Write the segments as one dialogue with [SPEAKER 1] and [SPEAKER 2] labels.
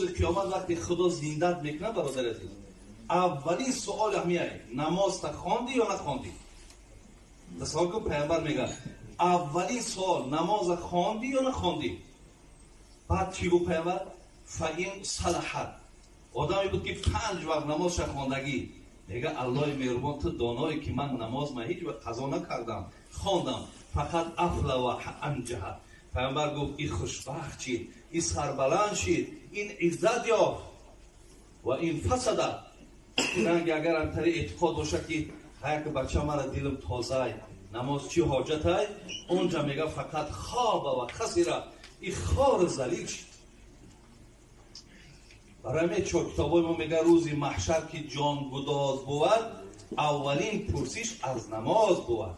[SPEAKER 1] روز قیامت وقتی خدا زندت میکنه برادر عزیز، اولین سوال همیه نماز تا خواندی یا نخواندی؟ تصور کن پیامبر میگه اولین سوال نماز خواندی یا نخواندی؟ بعد چی گفت پیامبر؟ فاین صلحت، آدمی بود که 5 وقت نمازش خواندگی، میگه الله مهربان تو دانایی که من نماز ما هیچ وقت قضا نکردم، خواندم، فقط افلا و انجح. پیامبر گفت این خوشبخت شید، این سربلند شید، این عزت یافت. و این فسد رنگ اگر انتری اعتقاد باشه که یک بچه مرا دلم تازه نماز چی حاجت های، اونجا میگه فقط خواب و خسیره، این خار ذلیل شد. برای همین کتابای ما میگه روزی محشر که جان گداز بود، اولین پرسش از نماز بود.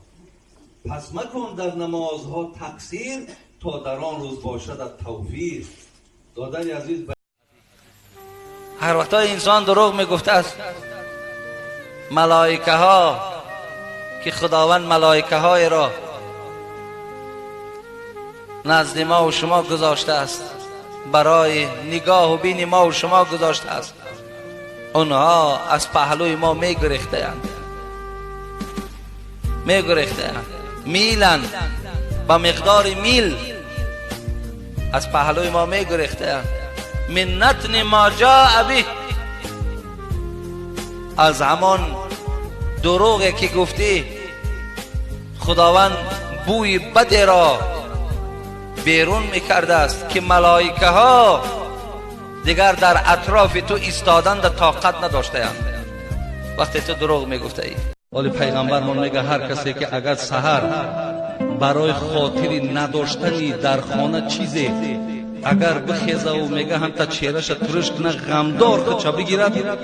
[SPEAKER 1] پس مکن در نمازها تقصیر، تا در آن روز باشد توفیق. دادن عزیز
[SPEAKER 2] هر وقت انسان دروغ میگفته است، ملائکه ها که خداوند ملائکه های را نزد ما و شما گذاشته است، برای نگاه و بین ما و شما گذاشته است، اونها از پهلوی ما میگریختند، میلند، با مقدار میل از پهلوی ما میگریختند. من نتن ما جاء به، از همان دروغی که گفتی خداوند بوی بد را بیرون میکرده است که ملائکه ها دیگر در اطراف تو ایستادن در طاقت نداشتند وقتی تو دروغ میگفته ای. ولی پیغمبر ما میگه هر کسی که اگر سحر برای خاطر نداشتنی در خانه چیزی اگر بخیزه و میگه هم تا چهرش ترش کنه غمدار خودشا بگیرد،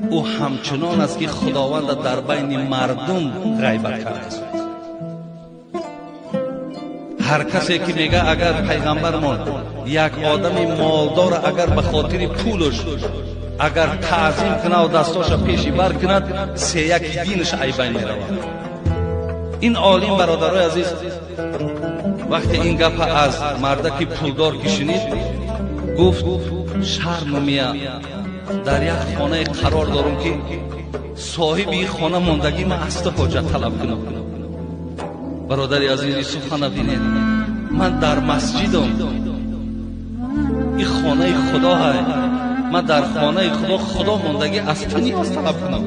[SPEAKER 2] او همچنان است که خداوند در بین مردم غیبت کرده. هر کسی که میگه اگر پیغمبر ما یک آدم مالدار اگر به خاطر پولش اگر تعظیم کنه و دستاش پیشی بر کند، 3 دینش عیبین میرود. این عالم برادرای عزیز وقتی این گپ از مردک پولدار که شنید، گفت شرم میاد در یک خانه قرار دارم که صاحب این خانه ماندگی من است حاجت طلب کنم. برادر عزیز سخن بینید، من در مسجدم، این خانه خدا های، من در خانه خدا ماندگی است طلب کنم.